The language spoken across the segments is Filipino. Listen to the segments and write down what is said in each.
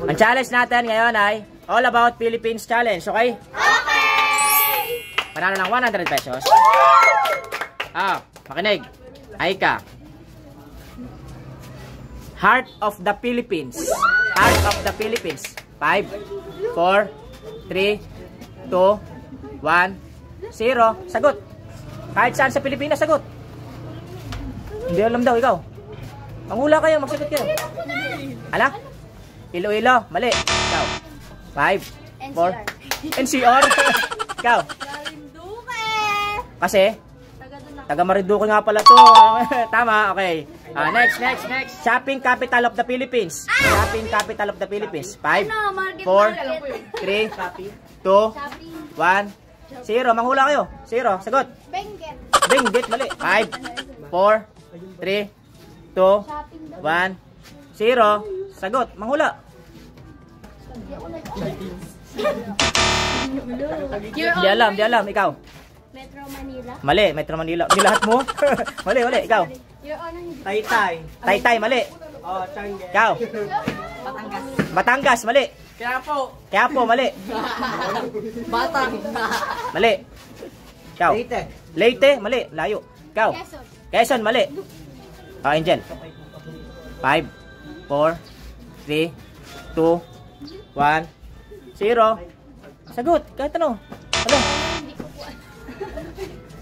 Ang challenge natin ngayon ay All About Philippines Challenge, okay? Okay! Panalo ng 100 pesos. Makinig. Aika. Heart of the Philippines. Heart of the Philippines. 5, 4, 3, 2, 1, 0. Sagot. Kahit saan sa Pilipinas, sagot. Hindi alam daw, ikaw. Manghula kayo, magsagot kayo. Ala? Iloilo, mali. Ikaw. 5, 4. NCR. Ikaw. Kasi? Taga Marinduque nga pala to. Tama, okay. Next. Shopping capital of the Philippines. Shopping capital of the Philippines. 5, 4, 3, 2, 1, 0. Manghula kayo. 0. Sagot. Benguet, mali. 5, 4, 3, 2, 1, 0. Sagot. Manghula. Di alam. Ikaw. Metro Manila. Mali. Metro Manila. Di lahat mo? Mali. Ikaw. Taytay, mali. Ikaw. Batangas, mali. Quiapo, mali. Batang. Mali. Ikaw. Leyte, mali. Layo. Ikaw. Quezon, mali. Angel. 5, 4, 3, 2, 1, 0. Sagot. Kahit ano. Ano?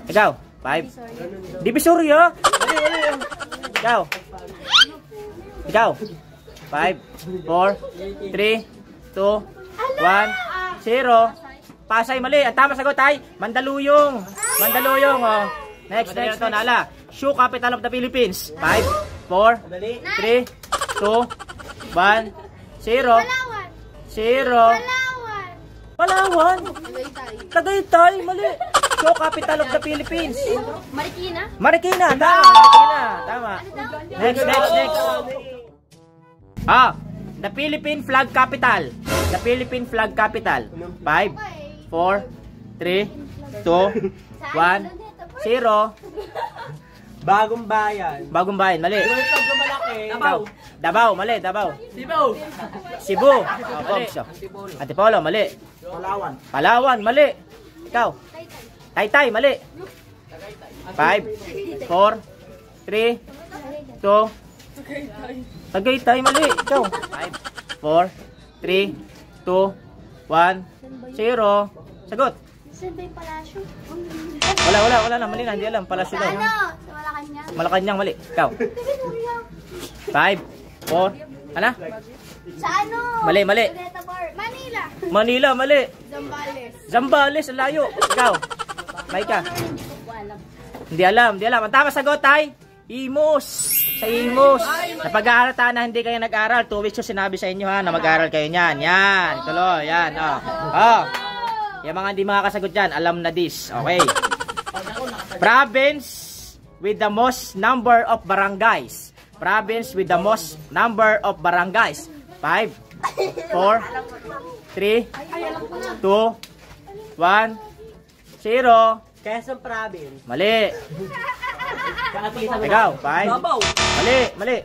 Ikaw. 5. Divisoria. Ikaw. 5, 4, 3, 2, 1, 0. Pasay, mali. Ang tama sagot ay Mandaluyong. Oh. Next to nala. Shoe capital of the Philippines. 5, 4, 3, 2, 1, 0. 0. Palawan. Tagaytay, mali. Shoe capital of the Philippines. Marikina. Tama. Next. The Philippine flag capital. 5, 4, 3, 2, 1, 0. Bagong bayan, mali. Davao, mali. Cebu. Antipolo, mali. Palawan, mali. Ikaw. Taytay, mali. 5, 4, 3, 2, Tagaytay, mali. Ikaw. 5, 4, 3, 2, 1, 0. Sagot. Wala na. Mali na. Hindi alam. Palasyo daw. Malacanang, mali. Ikaw. 5, 4. Ano? Sa ano? Mali. Manila, mali. Zambales, ang layo. Ikaw. Maika. Hindi alam. Ang tama sagot ay Imus. Sa Imus. Napag-aaral tayo na hindi kayo nag-aral. 2 weeks yung sinabi sa inyo ha na mag-aaral kayo niyan. Yan. Tuloy. Yan. Yung mga hindi makakasagot dyan, alam na this. Okay. Province with the most number of barangays. 5, 4, 3, 2, 1, 0. Quezon Province. Mali. Ikaw. 5. Mali.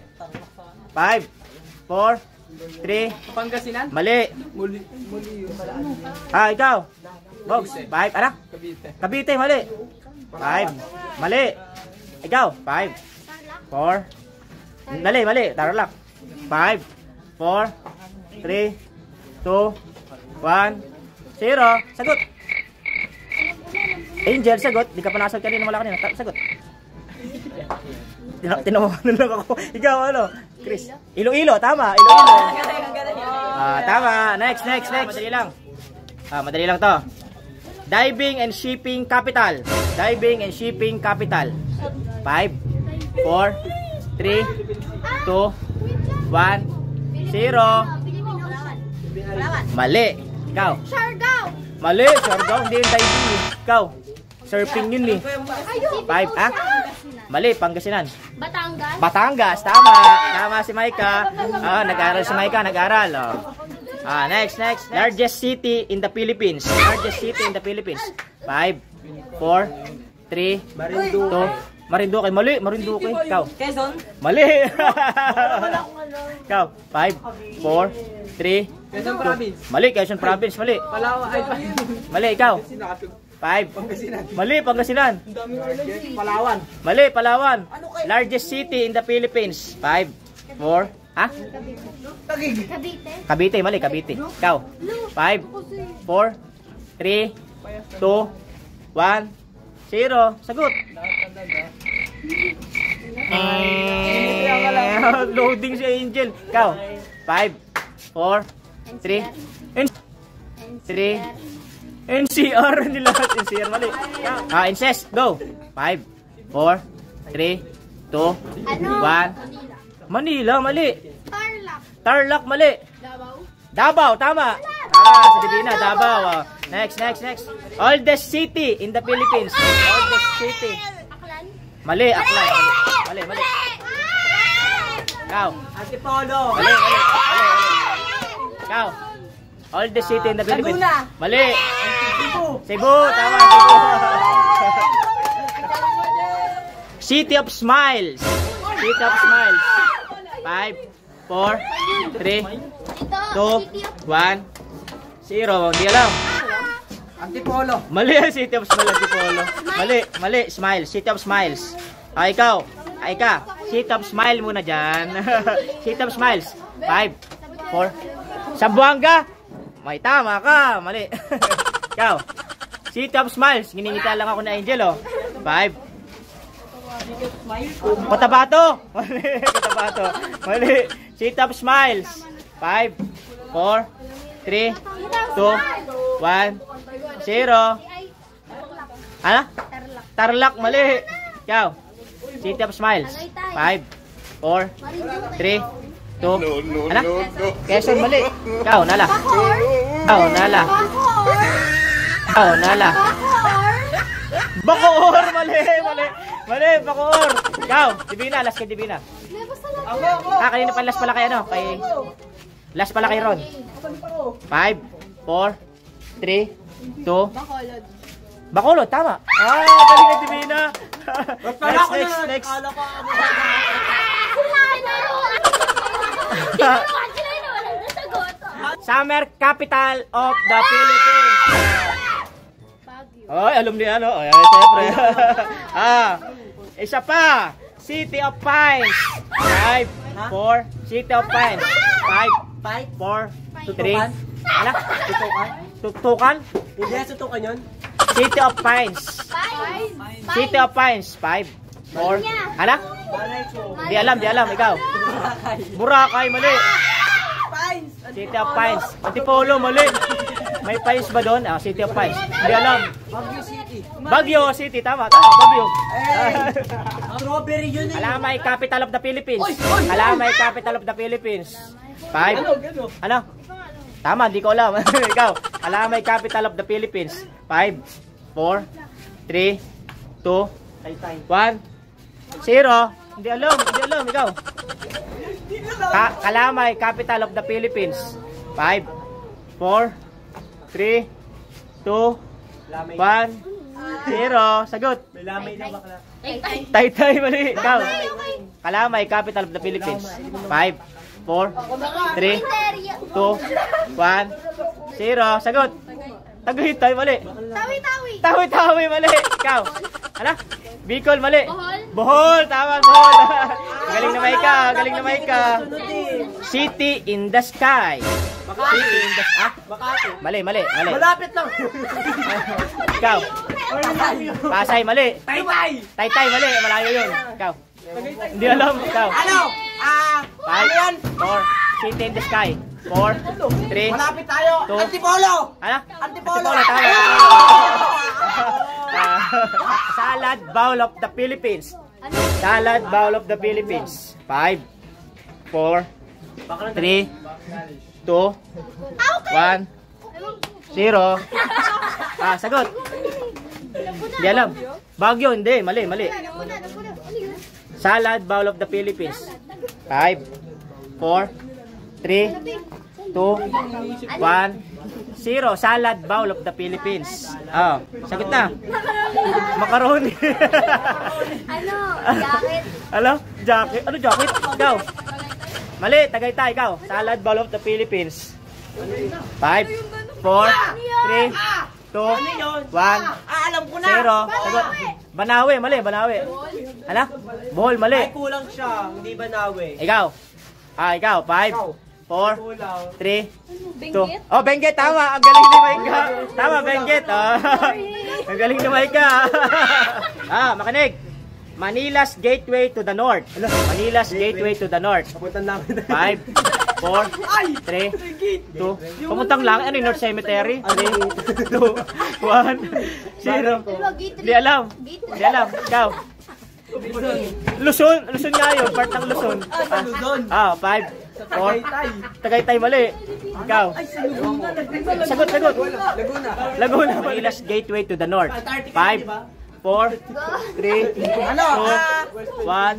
5, 4, 3. Pangasinan. Mali. Ikaw. Box. 5. Ano? Cavite. Mali. 5. Mali. Ikaw. 5, 4. Mali. Tarlac. 5, 4, 3, 2, 1, 0. Sagot. Angel, sagot. Di ka pa nasagot kanina. Wala kanina. Sagot. Tinawakan na lang ako. Ikaw, ano? Chris. Iloilo. Tama. Tama. Next. Madali lang to. Diving and shipping capital. 5, 4, 3, 2, 1, 0. Mali. Ikaw. Siargao. Mali. Siargao. Hindi yung diving. Ikaw. Surfing yun eh. 5. Mali. Pangasinan. Batangas. Tama si Maika. Nag-aaral si Maika. Next. Largest city in the Philippines. 5, 4, 3, 2, Marinduque, mali. Marinduque. Ikaw. Quezon. Mali. Ikaw. 5, 4, 3, Quezon Province. mali. Quezon Province, mali. Palawan. Ay, Mali, ikaw. 5. Mali, Pangasinan. Palawan. Mali, Palawan. Largest city in the Philippines. 5, 4, ha? Cavite. Cavite, mali, Cavite. Ikaw. 5, 4, 3, 2, 1, 0. Sagot. Loading si Angel. Ikaw. 5, 4, 3, 3, NCR. Hindi lahat NCR, mali. Incest, go. 5, 4, 3, 2, 1. Manila, mali. Tarlac. Tarlac, mali. Davao. Davao, tama. Tama, sa Divina, Davao. Next. Oldest city in the Philippines. Oldest city. Aklan. Mali, Aklan. Mali. Ikaw. Antipolo. Mali. Ikaw. Oldest city in the Philippines. Laguna. Mali. Cebu, tama, Cebu. City of Smiles. City of Smiles. 5, 4, 3, 2, 1, 0. Hindi alam. Antipolo. Mali ang City of Smiles, Antipolo. Mali. Smile. City of Smiles. Ikaw. Ka. City of Smile muna dyan. City of Smiles. 5, 4. Sambuanga. May tama ka. Mali. Ikaw. City of Smiles. Giningita lang ako na Angel, oh. 5. Cotabato. Mali. City of Smiles. 5, 4, 3, 2, 1, 0. Ano? Tarlac, mali. Ikaw. City of Smiles. 5, 4, 3, 2. Ano? Quezon, mali. Ikaw, Nala. Bacoor, mali, Bacoor. Ikaw, Divina, last kay Divina. Kanina pa last pala kay ano? Last pala kay Ron. 5, 4, 3, 2. Bacolod, tama. Galing na Divina. Next. Summer capital of the Philippines. Ay, alam niya, ano? Ay, siyempre. Isa pa. City of Pines. 5, 4. City of Pines. 5, 4, 3. Ano? Tutukan? Hindi, sutukan yun. City of Pines. City of Pines. 5, 4. Ano? Di alam. Ikaw. Boracay, mali. City of Pines. Antipolo, mali. May Pines ba doon? City of Pines. Hindi alam. Baguio City, tama. Baguio. Strawberry yun eh. Kalamay, capital of the Philippines. Kalamay, capital of the Philippines. 5. Ano? Tama, di ko alam. Ikaw. Kalamay, capital of the Philippines. 5, 4, 3, 2, 1, 0. Hindi alam. Ikaw. Kalamay, capital of the Philippines. 5, 4, 3, 2, 1, 0. Sagot. Lamay na bakla. Taytay, mali. Ikaw. Kalamay, capital of the Philippines. 5, 4, 3, 2, 1, 0. Sagot. Tagaytay, mali. Tawi-tawi, mali. Ikaw. Ano? Bicol, mali. Bohol, tama, Bohol. Galing na may ka. City in the sky. City in the sky. Mali. Malapit lang. Ikaw. Pasay, mali. Taytay, mali. Malayo yun. Ikaw. Hindi alam. Ikaw. Ano? 5, 4. City in the sky. 4, 3. Malapit tayo. 2. Antipolo. Ano? Antipolo. Tama. Salad bowl of the Philippines. Salad bowl of the Philippines. 5, 4, 3, 2, 1, 0. Sagot. Hindi alam. Baguio, hindi. Mali. Salad bowl of the Philippines. 5, 4, 3, 2, 1, 0. Salad bowl of the Philippines. Oh, sagot na. Macaroni. Ano? Jacket. Ano? Jacket? Ano jacket? Ikaw. Mali, Tagaytay, ikaw. Salad bowl of the Philippines. 5, 4, 3, 2, 1, Alam ko na. 0. Sagot. Banawe, mali, Banawe. Ano? Bowl, Ay, mali. kulang siya. Hindi ba nawe? Ikaw. Ikaw. 5, 4, Kulang. 3, 2. Oh, Benguet, tama. Ang galing ni Maika. Tama, Benguet. Ang galing ni Maika. Makinig. Manila's gateway to the north. Manila's gateway to the north. Kapuntan namin. 5, 4, 3, 2. Pumuntang lang. Ano yung North Cemetery? 3, 2, 1, 0. Di alam. Di alam. Ikaw. Luzon. Luzon nga yun. Part ng Luzon. Luzon. 5, 4. Tagaytay, mali. Ikaw. Sagot. Laguna. Manila's gateway to the north. 5, 4, 3, 2, 1,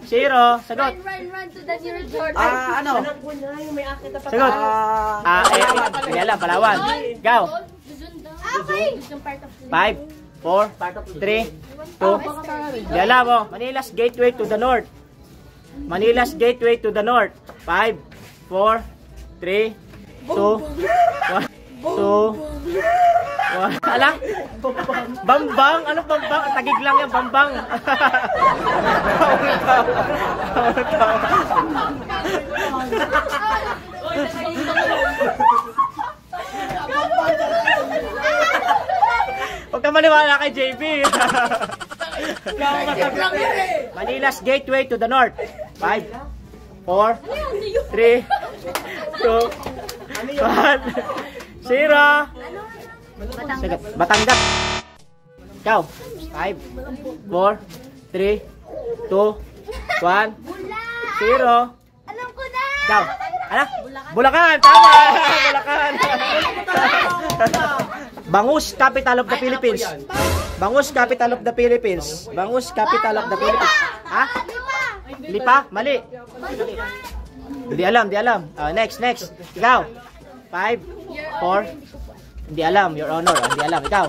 0. Sagot. Run to the nearest Jordan. Ano? Sagot. Hindi alam. Palawan. Ikaw. Okay. 5, 4, 3, 2. Hindi alam mo. Manila's gateway to the north. Manila's gateway to the north. 5, 4, 3, 2, 1, 2. Ala? Bambang? Ano bambang? Tagig lang yan, bambang. Huwag ka maniwala kay JB. Manila's gateway to the north. 5, 4, 3, 2, 1, 0. Sagot. Batangas. Ikaw. 5, 4, 3, 2, 1, 0. Alam ko na. Ikaw. Ano? Bulacan. Tama. Bulacan. Bangus, capital of the Philippines. Bangus, capital of the Philippines. Bangus, capital of the Philippines. Ha? Lipa? Mali. Hindi alam. Next. Ikaw. 5, 4. Hindi alam, Your Honor. Hindi alam. Ikaw.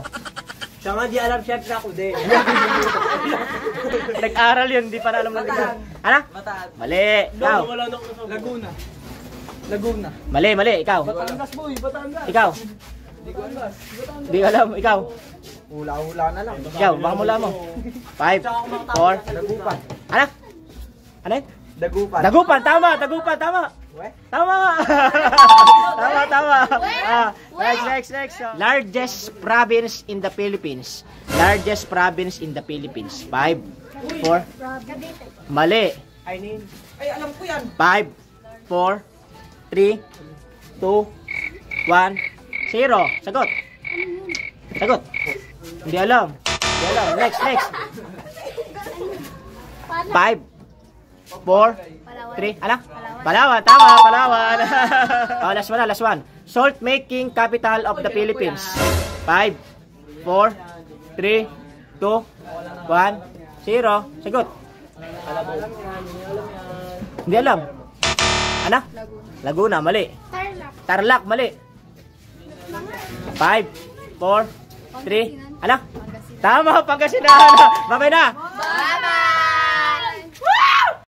Siya nga, di alam, syempre ako din. Nag-aral yun, hindi pa na alam ng ganyan. Ano? Mali. Ikaw. Laguna. Mali. Ikaw. Batangas, boy. Batangas. Ikaw. Hindi alam. Ikaw. Hula-hula na lang. Ikaw, baka mula mo. 5, 4. Dagupan. Ano? Ano yun? Dagupan. Dagupan. Tama. Tama. Next. Largest province in the Philippines. 5, 4. Mali. Ay, alam ko yan. 5, 4, 3, 2, 1, 0. Sagot. Hindi alam. Next. 5, 4, 3. Ala? Palawan. Tama, Palawan. Last one. Salt making capital of the Philippines. 5, 4, 3, 2, 1, 0. Sagot. Hindi alam. Ano? Laguna, mali. Tarlac, mali. 5, 4, 3. Ano? Tama, Pangasinan. Babay na. Bye-bye.